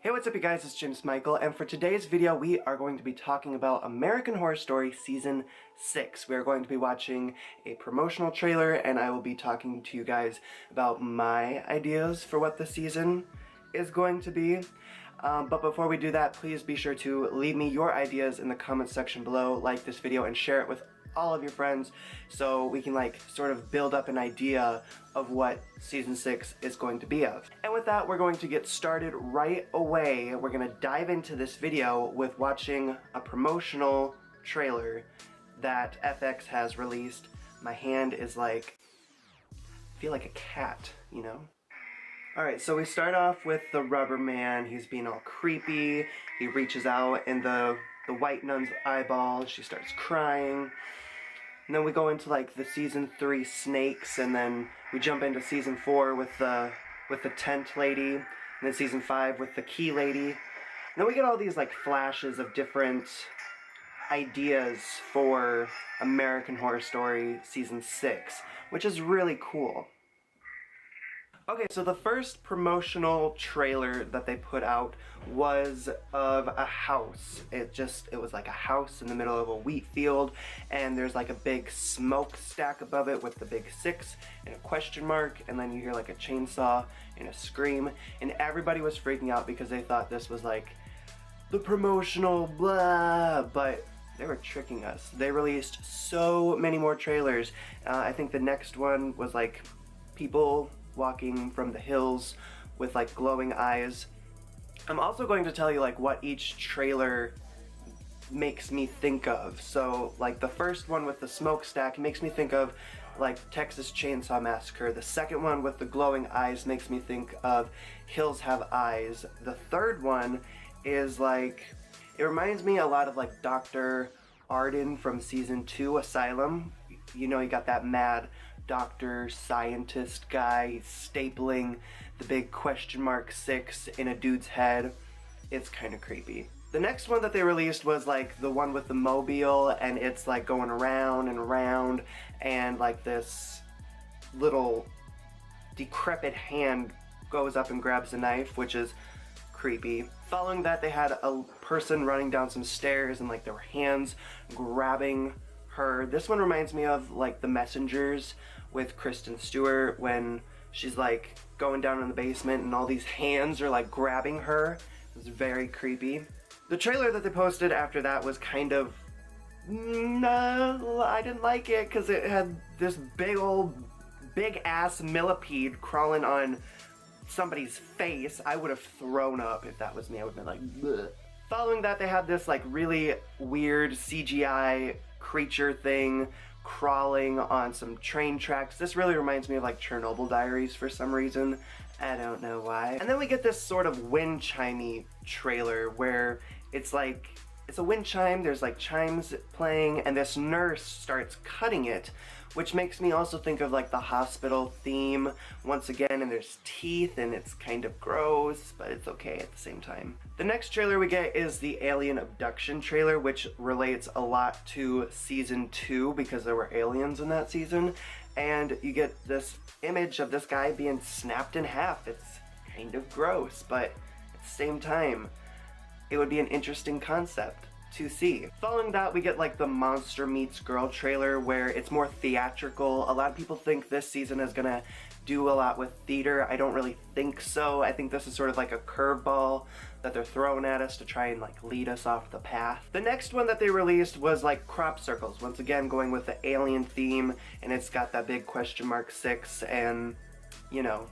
Hey, what's up you guys, it's James Michael, and for today's video we are going to be talking about American Horror Story Season 6. We are going to be watching a promotional trailer, and I will be talking to you guys about my ideas for what the season is going to be. But before we do that, please be sure to leave me your ideas in the comment section below, like this video, and share it with all of your friends so we can sort of build up an idea of what season 6 is going to be of. And with that, we're going to get started right away. We're gonna dive into this video with watching a promotional trailer that FX has released. My hand is I feel like a cat, you know? Alright, so we start off with the rubber man. He's being all creepy. He reaches out in the white nun's eyeball. She starts crying. And then we go into the season 3 snakes, and then we jump into season 4 with the tent lady, and then season 5 with the key lady. And then we get all these flashes of different ideas for American Horror Story season 6, which is really cool. Okay, so the first promotional trailer that they put out was of a house. It was like a house in the middle of a wheat field, and there's a big smokestack above it with the big 6 and a question mark, and then you hear a chainsaw and a scream, and everybody was freaking out because they thought this was the promotional blah, but they were tricking us. They released so many more trailers. I think the next one was people walking from the hills with glowing eyes. I'm also going to tell you what each trailer makes me think of. So the first one with the smokestack makes me think of Texas Chainsaw Massacre. The second one with the glowing eyes makes me think of Hills Have Eyes. The third one is it reminds me a lot of Dr. Arden from season 2 Asylum. You know, you got that mad doctor scientist guy stapling the big question mark 6 in a dude's head. It's kind of creepy. The next one that they released was the one with the mobile, and it's going around and around, and this little decrepit hand goes up and grabs a knife, which is creepy. Following that, they had a person running down some stairs, and there were hands grabbing her. This one reminds me of The Messengers with Kristen Stewart, when she's going down in the basement and all these hands are grabbing her. It was very creepy. The trailer that they posted after that was kind of I didn't like it because it had this big ass millipede crawling on somebody's face. I would have thrown up if that was me. I would have been bleh. Following that, they had this really weird CGI creature thing crawling on some train tracks. This really reminds me of Chernobyl Diaries for some reason. I don't know why. And then we get this sort of wind chimey trailer where it's a wind chime, there's chimes playing, and this nurse starts cutting it, which makes me also think of the hospital theme once again, and there's teeth, and it's kind of gross, but it's okay at the same time. The next trailer we get is the alien abduction trailer, which relates a lot to season 2 because there were aliens in that season, and you get this image of this guy being snapped in half. It's kind of gross, but at the same time, it would be an interesting concept to see. Following that, we get the Monster Meets Girl trailer, where it's more theatrical. A lot of people think this season is gonna do a lot with theater. I don't really think so. I think this is sort of a curveball that they're throwing at us to try and lead us off the path. The next one that they released was crop circles, once again going with the alien theme, and it's got that big question mark 6, and you know,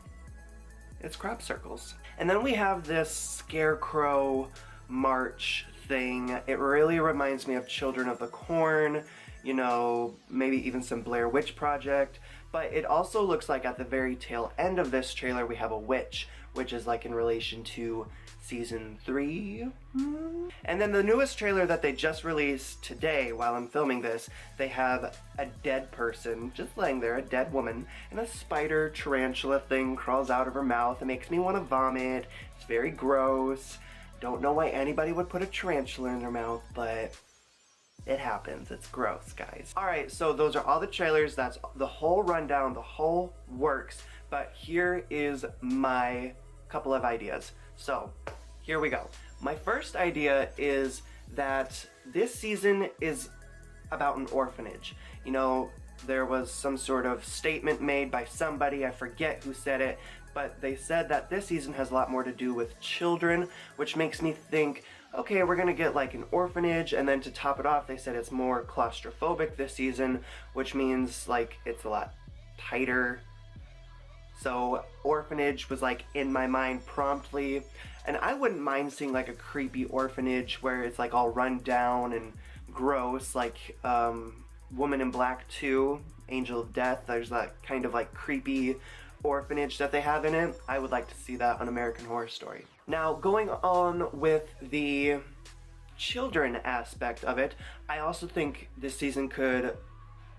it's crop circles. And then we have this scarecrow march thing. It really reminds me of Children of the Corn, you know, maybe even some Blair Witch Project, but it also looks at the very tail end of this trailer we have a witch, which is in relation to season 3. And then the newest trailer that they just released today while I'm filming this, they have a dead person just laying there, a dead woman, and a spider tarantula thing crawls out of her mouth. It makes me want to vomit. It's very gross. Don't know why anybody would put a tarantula in their mouth, but it happens. It's gross, guys. Alright, so those are all the trailers. That's the whole rundown, the whole works. But here is my couple of ideas. So, here we go. My first idea is that this season is about an orphanage. You know, there was some sort of statement made by somebody, I forget who said it, but they said that this season has a lot more to do with children, which makes me think, okay, we're gonna get like an orphanage, and then to top it off, they said it's more claustrophobic this season, which means like it's a lot tighter. So orphanage was like in my mind promptly, and I wouldn't mind seeing like a creepy orphanage where it's like all run down and gross, like Woman in Black 2, Angel of Death. There's that kind of like creepy orphanage that they have in it. I would like to see that on American Horror Story. Now, going on with the children aspect of it, I also think this season could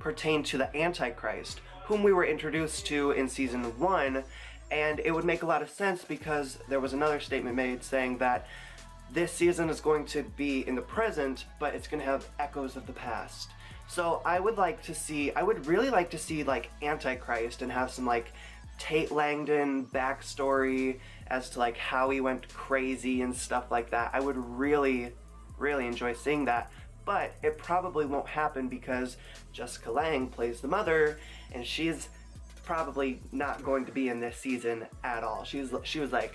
pertain to the Antichrist, whom we were introduced to in season 1, and it would make a lot of sense because there was another statement made saying that this season is going to be in the present, but it's going to have echoes of the past. So I would really like to see like Antichrist and have some like Tate Langdon backstory as to like how he went crazy and stuff like that. I would really enjoy seeing that, but it probably won't happen because Jessica Lange plays the mother, and she's probably not going to be in this season at all. She was like,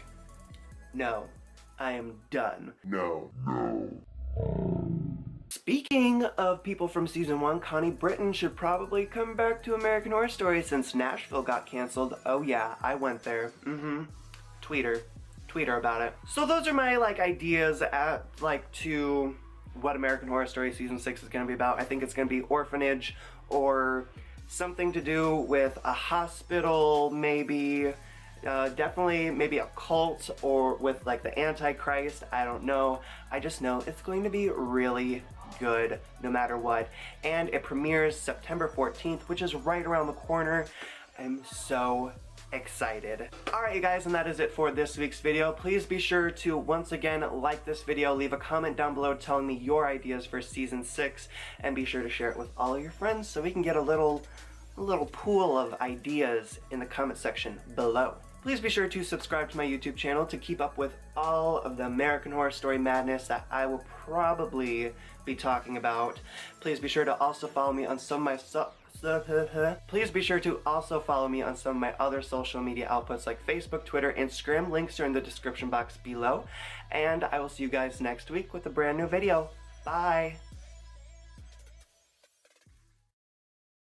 no, I am done. No. Speaking of people from season 1, Connie Britton should probably come back to American Horror Story since Nashville got canceled. Oh yeah, I went there. Tweet her about it. So those are my like ideas to what American Horror Story season 6 is going to be about. I think it's going to be orphanage or something to do with a hospital, maybe. Definitely maybe a cult or with like the Antichrist. I don't know. I just know it's going to be really good no matter what. And it premieres September 14th, which is right around the corner. I'm so excited. Alright you guys, and that is it for this week's video. Please be sure to once again like this video, leave a comment down below telling me your ideas for season 6, and be sure to share it with all of your friends so we can get a little pool of ideas in the comment section below. Please be sure to subscribe to my YouTube channel to keep up with all of the American Horror Story madness that I will probably be talking about. Please be sure to also follow me on some of my other social media outputs like Facebook, Twitter, Instagram. Links are in the description box below. And I will see you guys next week with a brand new video. Bye!